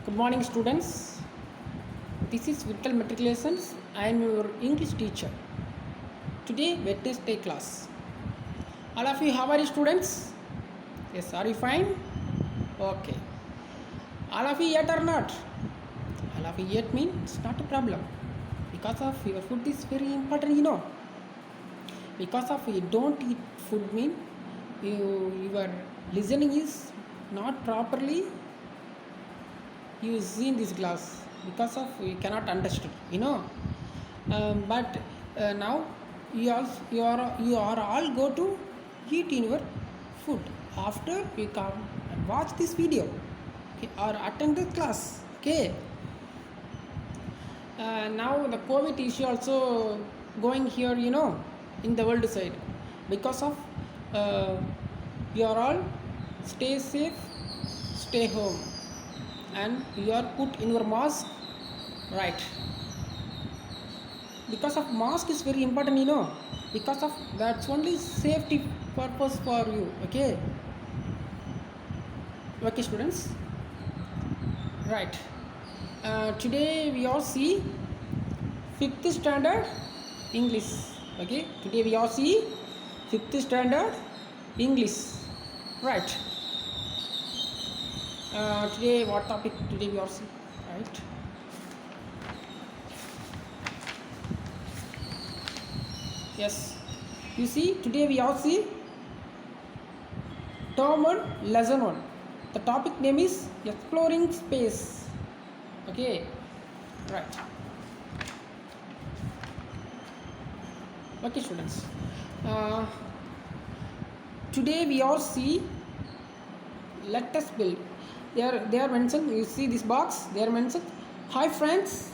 Good morning, students. This is Vittal Matriculations. I am your English teacher. Today, Wednesday class. All of you, how are you, students? Yes, are you fine? Okay. All of you yet or not? All of you yet means it's not a problem. Because of your food is very important. Because of you don't eat food mean your listening is not properly you see in this glass because of we cannot understand. But now you are all go to eat in your food after you come and watch this video, okay, or attend the class, okay. Now the covid issue also going here, in the world side because of uh, you are all stay safe, stay home, and you are put in your mask, right? Because of mask is very important, because of that's only safety purpose for you, okay. Okay, students, right. Today we all see fifth standard English, okay. Today we all see fifth standard English, right. Today what topic today we all see, right? Yes, you see today we all see term 1 lesson 1. The topic name is exploring space, okay, right. Okay, students, uh, today we all see let us build. They are mentioned, you see this box, they are mentioned, hi friends,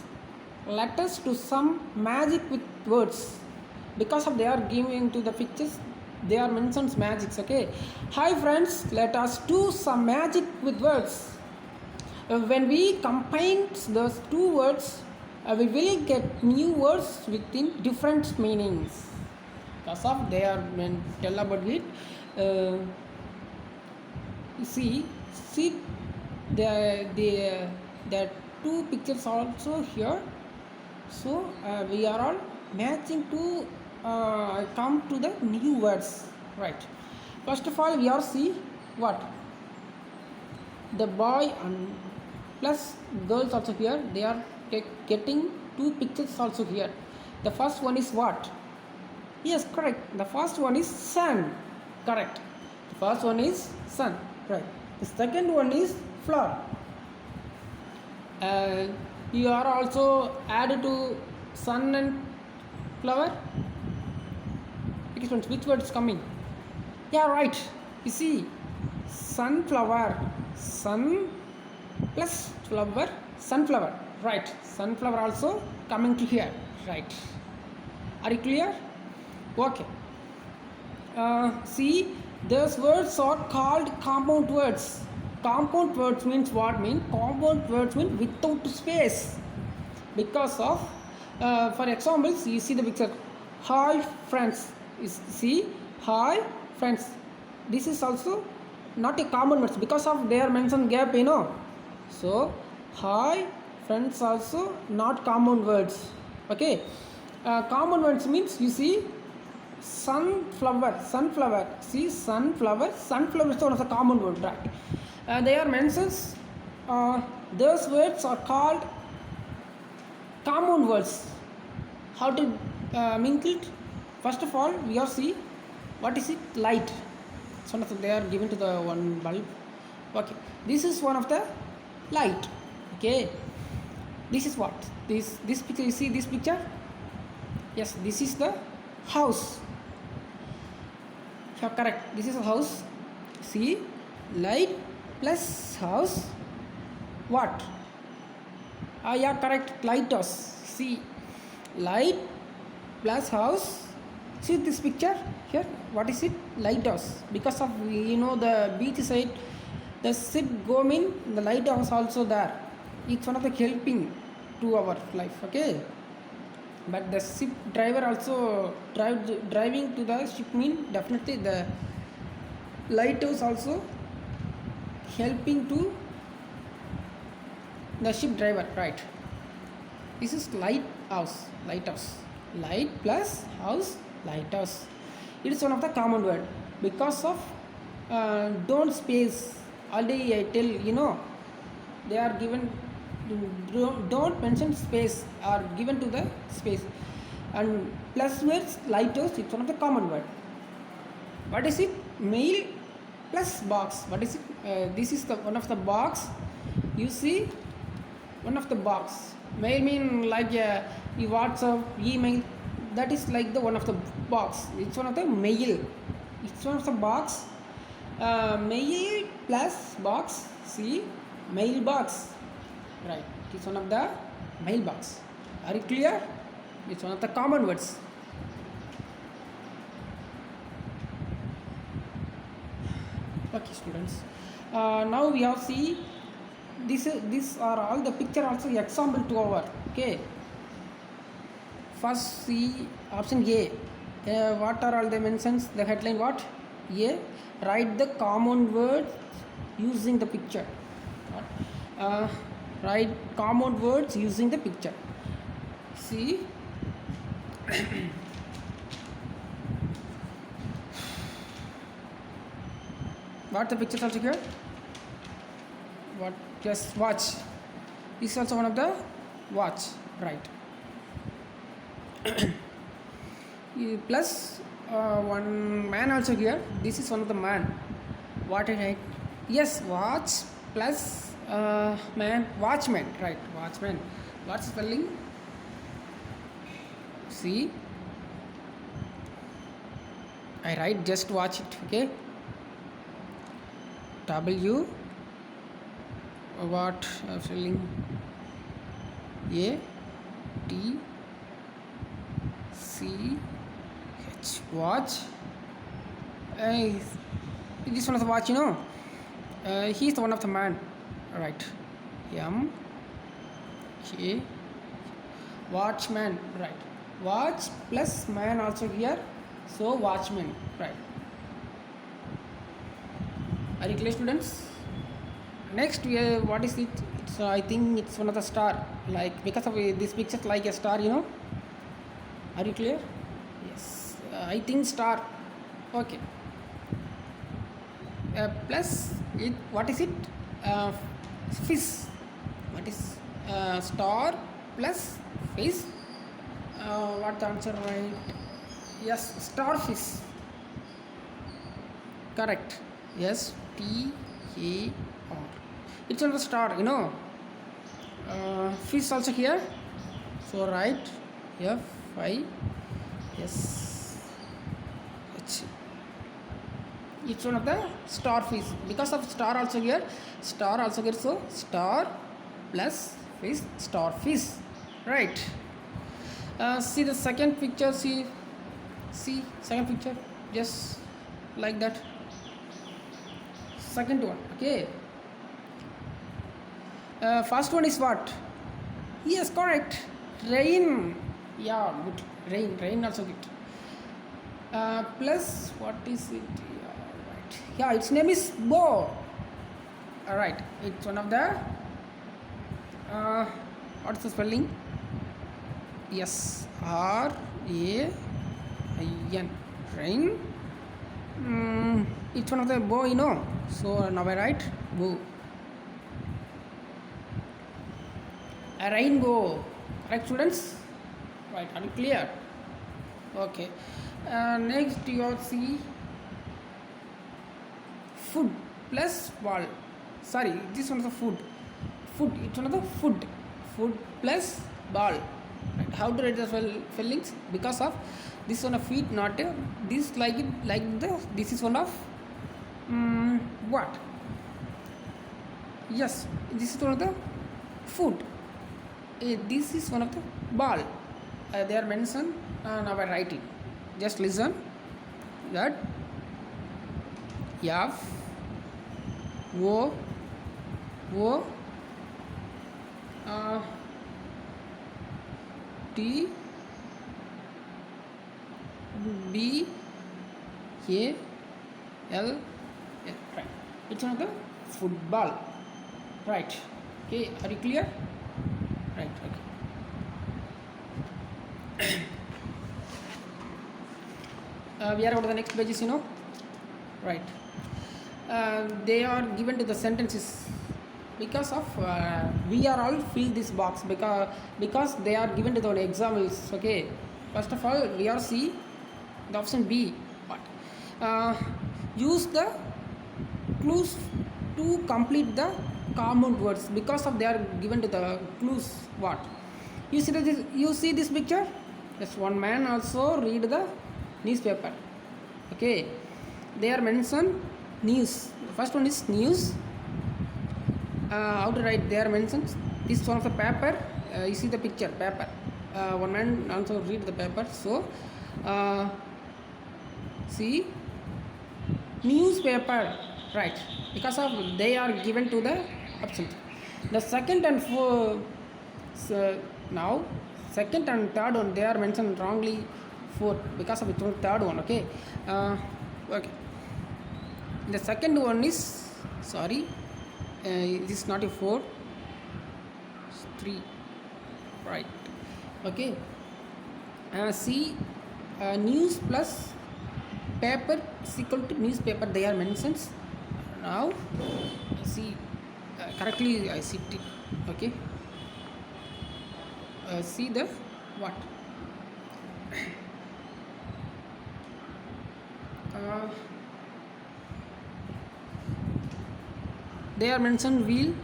let us do some magic with words. Because of they are giving to the pictures, they are mentions magics, okay. Hi friends, let us do some magic with words. When we combine those two words, we will get new words within different meanings. Because of they are tell about it. See the two pictures also here. So we are all matching to come to the new words, right. First of all we are see what the boy and plus girls also here, they are getting two pictures also here. The first one is what? Yes, correct, the first one is sun, correct. The first one is sun, right. The second one is flower. You are also added to sun and flower. Which word is coming? Yeah, right. You see, sunflower, sun plus flower, sunflower, right. Sunflower also coming to here, right. Are you clear? Okay. See, those words are called compound words. Compound words means what? Compound words mean without space. Because of for examples, you see the picture, hi friends. You see, hi friends, this is also not a common words because of their mention gap, so hi friends also not common words, okay. Common words means you see sunflower, see sunflower is one of the common word, right. They are mentions, those words are called common words. How to mingle it? First of all we are see what is it, light. So they are given to the one bulb, okay. This is one of the light, okay. This is what this picture, you see this picture, yes, this is the house, yeah, correct, this is a house. See, light plus house, what? Yeah, correct, lighthouse. See, light plus house. See this picture here, what is it? Lighthouse. Because of the beach side, the ship go mean the lighthouse also there. It's one of the helping to our life, okay. But the ship driver also driving to the ship mean definitely the lighthouse also helping to The ship driver, right? This is lighthouse. Lighthouse. Light plus house. Lighthouse. It is one of the common word because of don't space. Already I tell they are given. Don't mention space are given to the space, and plus words lighthouse. It's one of the common word. What is it? Mail plus box. What is it? This is the one of the box. You see, one of the box. Mail mean like you WhatsApp, email. That is like the one of the box. It's one of the mail. It's one of the box. Mail plus box. See, mailbox. Right. It's one of the mailbox. Are you clear? It's one of the common words. Okay, students. Now we have see these are all the picture also example to our okay. First see option A. What are all the mentions? The headline what? A. Write the common words using the picture. Write common words using the picture. See. What the pictures also here? What? Just watch. This is also one of the watch, right? Plus one man also here. This is one of the man. What I write? Yes, watch plus man. Watchman, right? Watchman. What's spelling? See. I write just watch it. Okay. W. What spelling? A T C H. Watch. This one of the watch, he is the one of the man, right? M K. Watchman, right? Watch plus man also here, so watchman, right? Are you clear, students? Next, what is it? It's, I think it's one of the star. Like because of this picture, like a star, Are you clear? Yes. I think star. Okay. Plus it. What is it? Fish. What is star plus fish? What the answer, right? Yes, starfish. Correct. Yes, T-A-R. It's on the star, Fish also here. So write F-I-S-H. It's one of the starfish. Because of star also here. Star also here. So star plus fish, starfish. Right. See the second picture. See second picture. Just like that. Second one, okay. First one is what? Yes, correct. Rain. Yeah, good. Rain also good. Plus, what is it? Yeah, right. Yeah, its name is Bo. Alright, it's one of the. What's the spelling? Yes, R-A-I-N. Rain. It's one of the bow, So now I write bow. A rainbow. Correct, students? Right, are you clear? Okay. Next you will see food plus ball. Sorry, this one is the food. It's one of the food. Food plus ball. Right. How to write the spellings? Because of this one of feet, not this like this is one of what? Yes, this is one of the food. This is one of the ball. They are mentioned. Now I write it. Just listen. That F O T B A L. Right. It's one of the football. Right. Okay, are you clear? Right. Okay. We are on to the next pages, right. They are given to the sentences because of we are all fill this box because they are given to the examples. Okay, first of all we are see the option B. What? Use the clues to complete the compound words because of they are given to the clues. What? You see this picture? Yes, one man also read the newspaper. Okay, they are mentioned news. First one is news. How to write? They are mentioned. This one of the paper. You see the picture paper. One man also read the paper. So, see newspaper, right? Because of they are given to the option. The second and so now second and third one they are mentioned wrongly fourth because of the third one. Okay, okay. The second one is sorry, this is not a 4, it's 3, right? Okay. See, news plus paper is equal to newspaper. They are mentioned. Now, see, correctly I see it. Okay. See the what? They are mentioned wheel,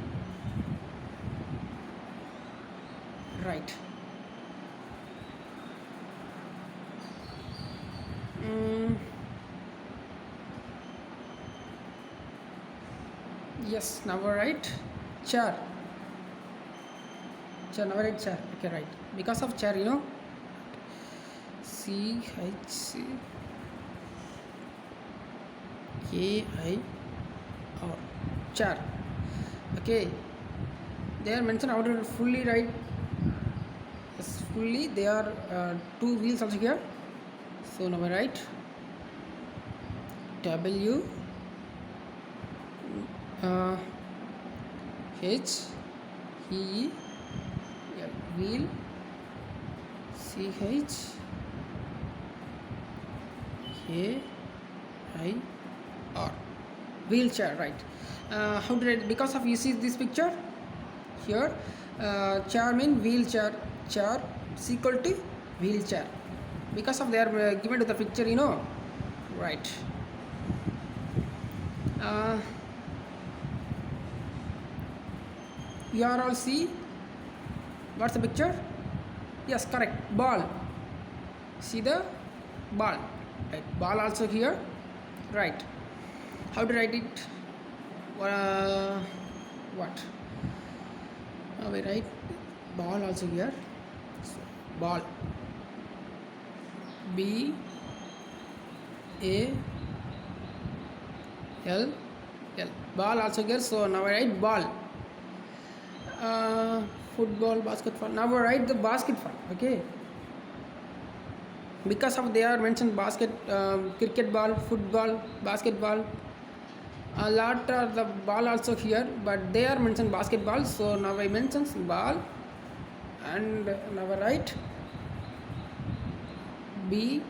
right. Yes, now right. Chair, now right chair. Okay, right. Because of chair, CHAIR, chair. Okay, they are mentioned how to fully right. Yes, fully they are two wheels also here. So now I write W H E L, wheel, CHAIR, wheelchair, right. How did I, because of you see this picture here, chair mean wheelchair, chair is equal to wheelchair because of they are given to the picture, right. You are all see what's the picture? Yes, correct, ball. See the ball, right? Ball also here, right. How to write it? What? We write ball also here. So, ball, BALL, ball also here. So now I write ball. Football, basketball. Now I write the basketball. Okay. Because of they are mentioned cricket ball, football, basketball. A lot are the ball also here, but they are mentioned basketball. So now I mention ball, and now I write BASKET,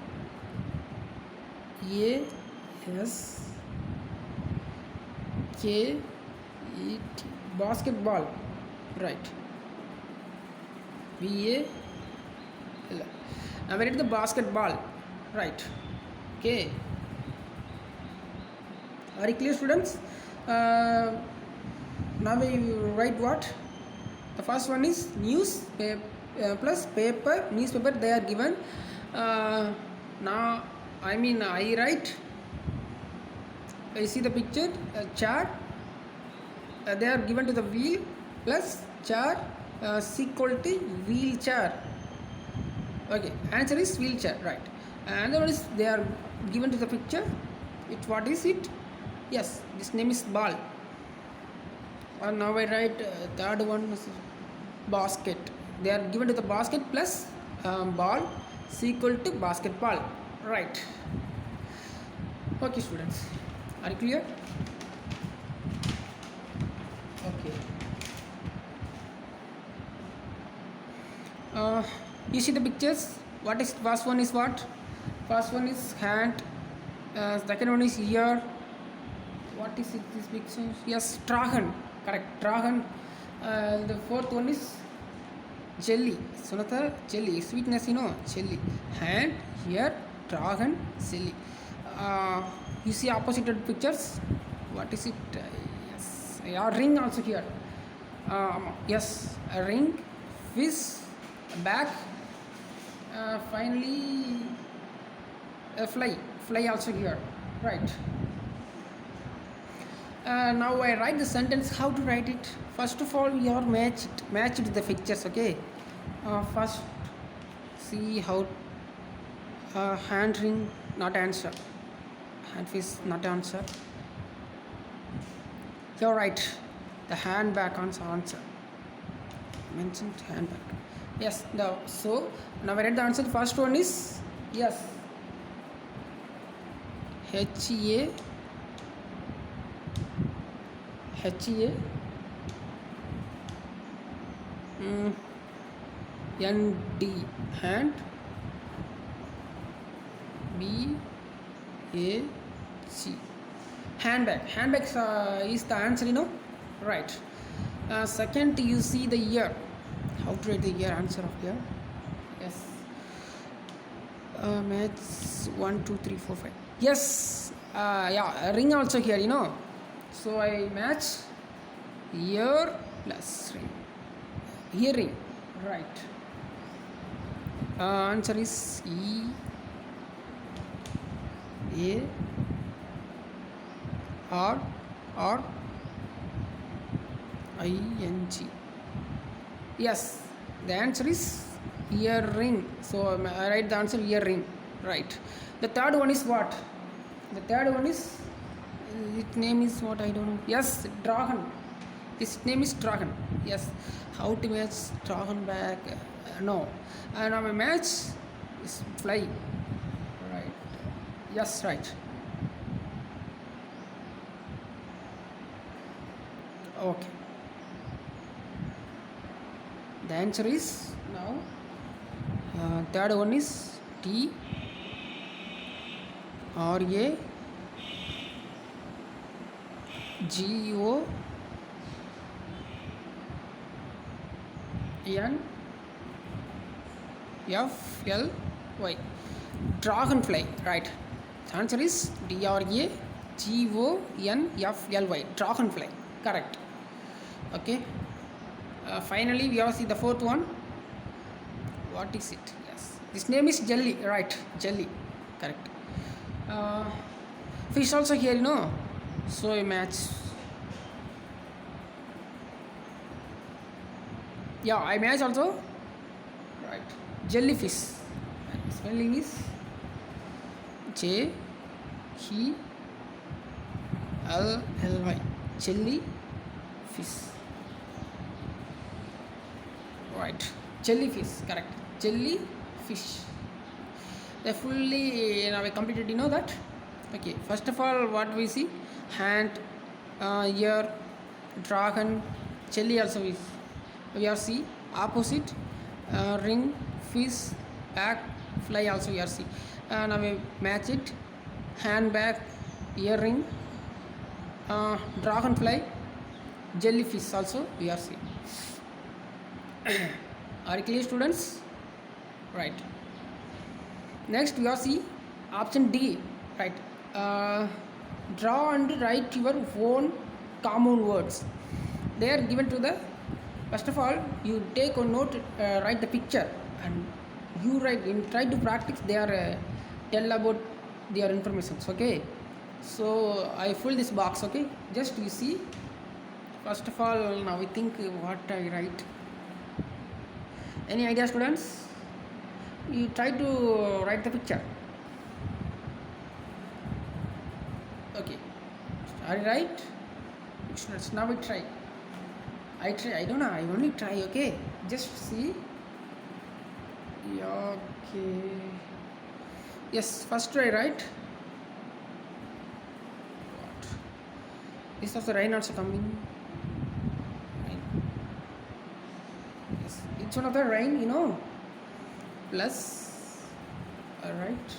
basketball, right. BAL. Now I write the basketball, right. Okay. Are you clear, students? Now we write what? The first one is news plus paper, newspaper. They are given. Now I write. I see the picture. Chair. They are given to the wheel plus chair equal to wheelchair. Okay, answer is wheelchair, right. Another one is they are given to the picture. What is it? Yes, this name is ball. And now I write third one is basket. They are given to the basket plus ball is equal to basketball, right. Okay, students, are you clear? Okay. uh, you see the pictures. What is first one is what? First one is hand, second one is ear. What is it, this picture? Yes, dragon, correct, dragon. The fourth one is jelly. Sonata, jelly, sweetness, jelly. Hand, ear, dragon, jelly. uh, you see opposite pictures. What is it? Yes, yeah, ring also here. Yes, a ring, fish, back, finally a fly also here, right? Now I write the sentence. How to write it? First of all, we are matched the pictures. Okay. First, see how hand ring not answer, hand fish not answer. You're right. The handbag answer. Mentioned handbag. Yes. Now so now I read the answer. The first one is yes. H-A N-D, hand, B-A-G, handbag is the answer, right. Second, you see the year. How to write the year? Answer of year. Yes. Match 1 2 3 4 5. Yes. Yeah, a ring also here. So I match ear plus ring. Hearing, right. Answer is E A R I N G. Yes, the answer is earring. So I write the answer earring, right. The third one is what? The third one is, its name is what, I don't know. Yes, dragon. His name is dragon. Yes. How to match dragon back? No. And our match is fly. Right. Yes, right. Okay. The answer is now. Third one is T R A G O N F L Y. Dragonfly, right. The answer is DRAGONFLY. Dragonfly, correct. Okay. Finally, we have see the fourth one. What is it? Yes, this name is jelly, right? Jelly, correct. Fish also here, so I match. Yeah, I match also, right. Jellyfish. Spelling is JELLY. Jellyfish. Right. Jellyfish, correct. Jellyfish. They fully now I completed. You know that. Okay. First of all, what we see? Hand, ear, dragon, jelly also is. We are see opposite. Ring, fish, back, fly also we are see. Now we match it. Handbag, earring, dragonfly, jellyfish also we are see. Are you clear, students? Right. Next we are see option D, right. Draw and write your own common words. They are given to the. First of all, you take a note, write the picture, and you write. Try to practice. They are tell about their informations. Okay. So I fill this box. Okay. Just you see. First of all, now we think what I write. Any idea, students? You try to write the picture. Okay. Are you right? Students, now we try. I don't know. I only try. Okay. Just see. Yeah, okay. Yes. First try, right? What? Is also rain also coming? Rain. Yes, it's one of the rain, plus, all right.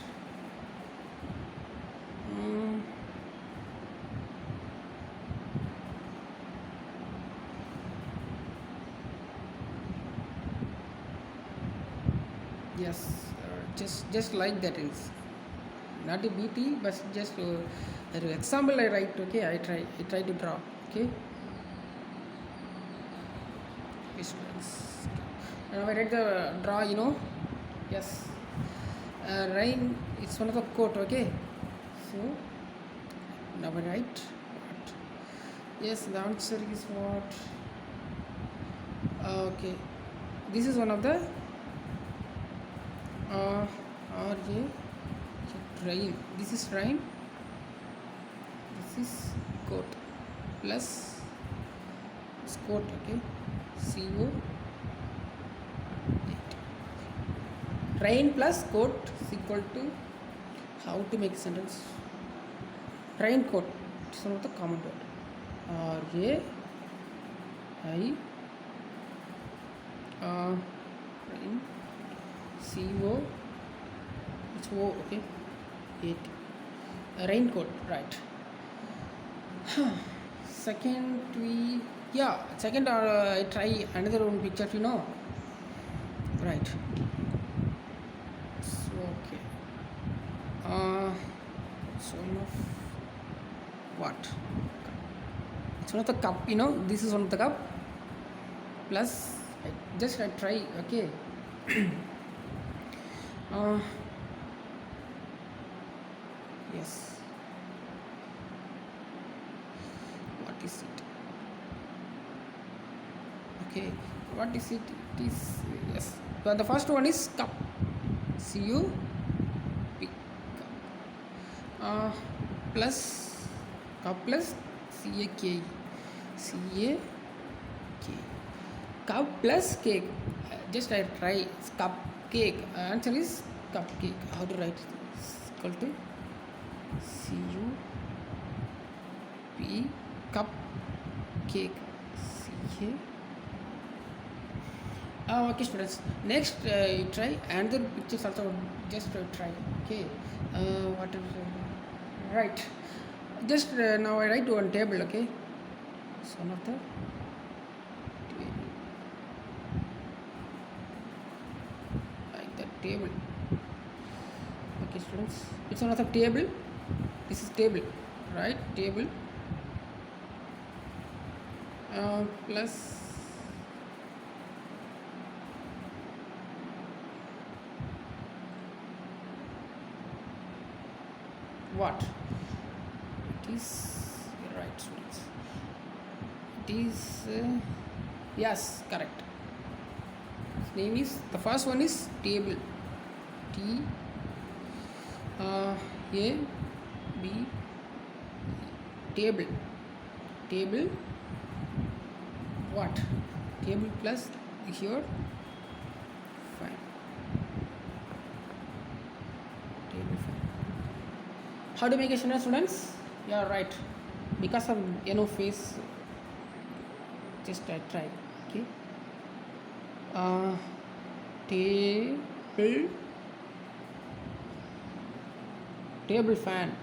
Mm, yes, just like that is not a BT, but just an example I write. Okay, I try to draw. Okay, students. Now I write the draw. Yes, rain. It's one of the quote. Okay, so now I write what? Yes, the answer is what? Okay, this is one of the uh, RA rain. This is rain. This is coat plus this coat. Okay, CO. Rain plus coat is equal to how to make sentence. Raincoat is one of the common word. RA I rain CO it's O. Okay, 8 raincoat, right. Second second I try another one picture, right. So okay, so one of what, it's one of the cup, this is one of the cup plus I try. Okay. Yes, what is it? Okay, what is it? It is, yes, but the first one is cup, CUP, cup, plus cup plus CAK, cup plus cake. Just I try cupcake. Answer is cupcake. How to write it? Equal to CUP, cup cake. Okay, students. Next, try another pictures also. Just try. Okay. What is right? Just now I write one table. Okay. So one of the like that table. Okay, students. It's another table. This is table, right? Table plus what? It is right, students. It is yes, correct. Its name is, the first one is table. T A B, table. Table what? Table plus here. Fine. Table fine. How to make a sentence, students? Yeah, right. Because of face, just I try. Okay. Table fan.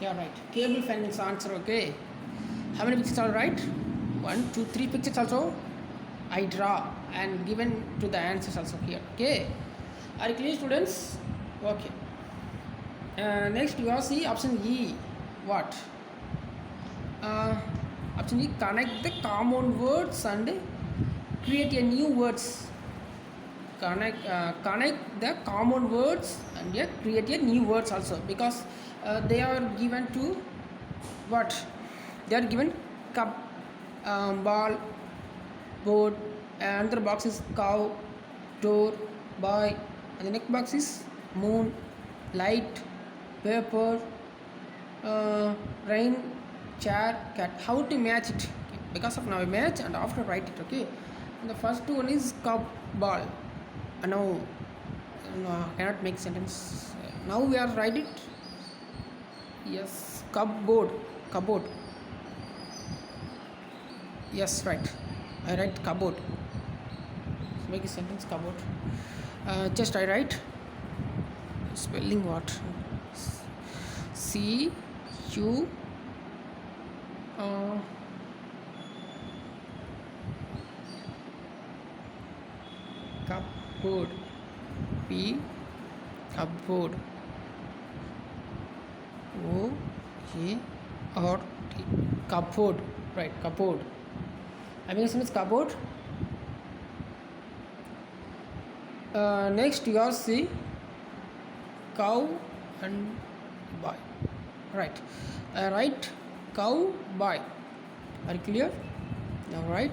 Yeah, right. Table fan is answer. Okay. How many pictures are right? 1, 2, 3 pictures also I draw and given to the answers also here. Okay. Are you clear, students? Okay. Next you have see option E. What? Option E, connect the common words and create a new words. Connect the common words and create a new words also, because they are given to what? They are given cup, ball, board, and another box is cow, door, boy, and the next box is moon, light, paper, rain, chair, cat. How to match it? Because of now I match and after write it. Okay. And the first one is cup, ball. No, cannot make sentence. Now we are write it. Yes, cupboard. Yes, right. I write cupboard. Make a sentence cupboard. Just I write spelling what? C U uh, cupboard. P cupboard. O A R T. Cupboard. Right, cupboard. I mean, it's cupboard. Next, you are see cow and boy. Right. Right. Cow boy. Are you clear? Now right.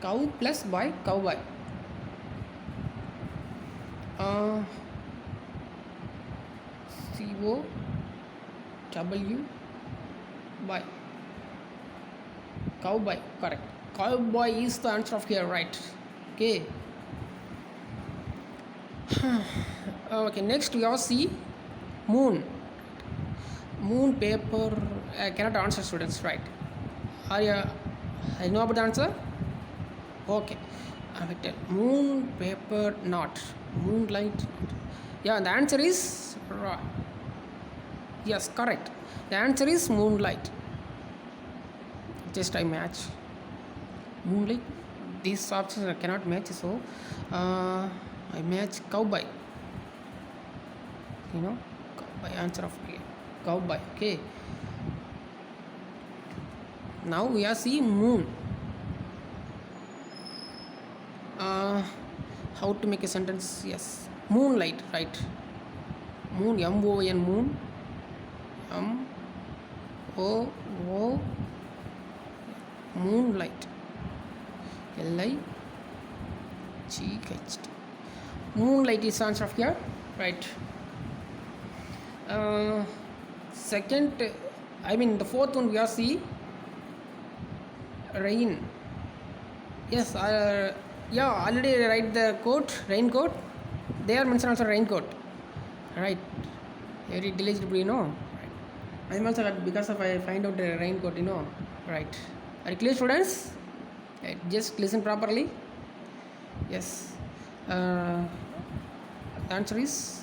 Cow plus boy. Cowboy. Uh, C-O W boy. Cowboy. Correct. Cowboy is the answer of here. Right. Okay. Okay. Next, we all see moon. Moon paper. I cannot answer, students. Right. Are you? I know about the answer. Okay. I will tell. Moon paper not. Moonlight. Yeah. The answer is right. Yes. Correct. The answer is moonlight. Just I match. Moonlight. These options I cannot match. So I match cowboy. You know, cowboy answer of here. Cowboy. Okay. Now we are seeing moon. How to make a sentence? Yes. Moonlight. Right. Moon. M-O-N. Moon. M-O-O. Moonlight. L-I-G-H-T. Moonlight is answer of here. Right. Second, I mean the fourth one we are see rain. Yes, yeah, already write the quote, raincoat. They are mentioned also raincoat. Right. Very diligent, you know. Right. I am also because of I find out the raincoat, you know. Right. Are you clear, students? Right. Just listen properly. Yes. The answer is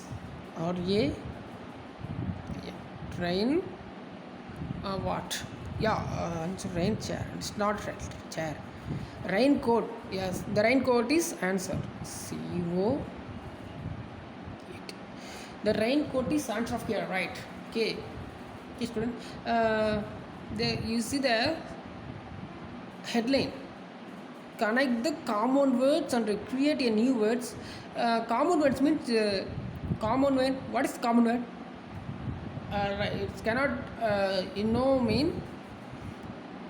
R A. Rain. What? Yeah. Answer rain chair. It's not chair. Raincoat. Yes. The raincoat is answer. C-O. The raincoat is answer of here. Right. Okay. Okay, student. You see the headline. Connect the common words and create a new words. Common words means common word. What is common word? Right, it cannot mean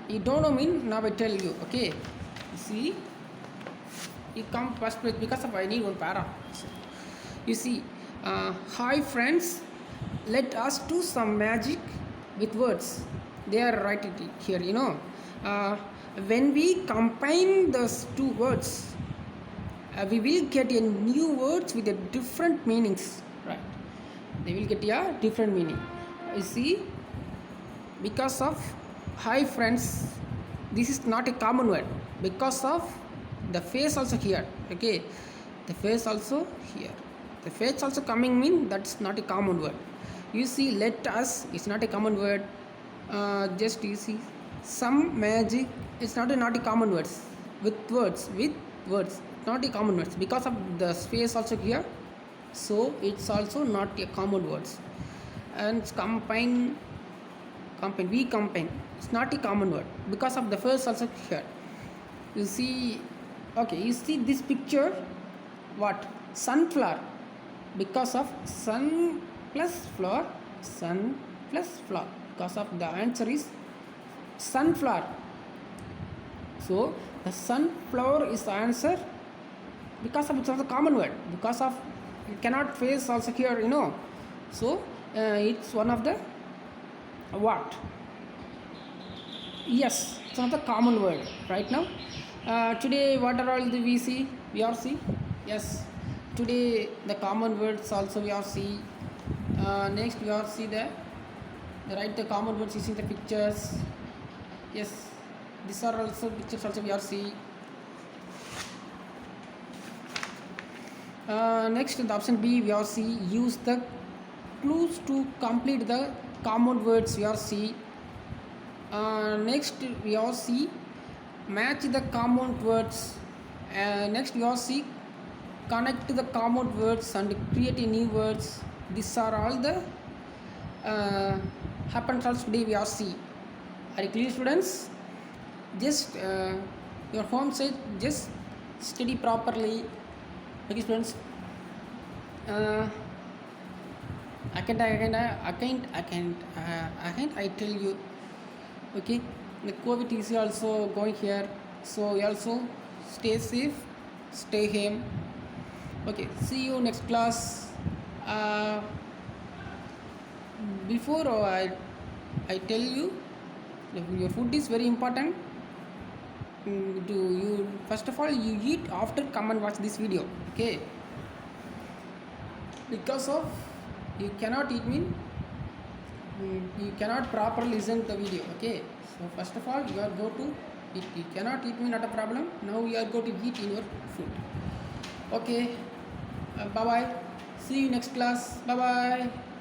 you don't know mean. Now I tell you. Okay, you see, you come first with because of I need one para. You see, hi friends, let us do some magic with words. They are writing here. You know, when we combine those two words, we will get a new words with a different meanings. Right, they will get a different meaning. You see, because of hi friends, this is not a common word because of the face also here. Okay, the face also here, the face also coming mean that's not a common word. You see, let us, it's not a common word. Just you see some magic, it's not a common words with words not a common words because of the space also here, so it's also not a common words. And combine, we combine, it's not a common word because of the first also here. You see, okay, you see this picture, what? Sunflower, because of sun plus flower, because of the answer is sunflower. So the sunflower is the answer because of it's also common word, because of you cannot face also here, you know. So it's one of the what? Yes, it's not the common word right now. Today what are all the we are see? Yes, today the common words also we are see. Next we are see the write the common words using the pictures. Yes, These are also pictures also we are see. Next, in the option B, we are see use the clues to complete the compound words. We are see. Next, we are see match the compound words. Next, we are see connect the compound words and create a new words. These are all the happens also today we are see. Are you clear, students? Just your home side, just study properly. Okay, students. Uh, again, I tell you. Okay, the COVID is also going here, so you also stay safe, stay home. Okay, see you next class. Uh, before I tell you, your food is very important. Do you first of all you eat after come and watch this video, okay? Because of you cannot eat mean you cannot properly listen the video, okay? So first of all you are go to eat. You cannot eat mean not a problem. Now you are going to eat in your food, okay? Bye bye. See you next class. Bye bye.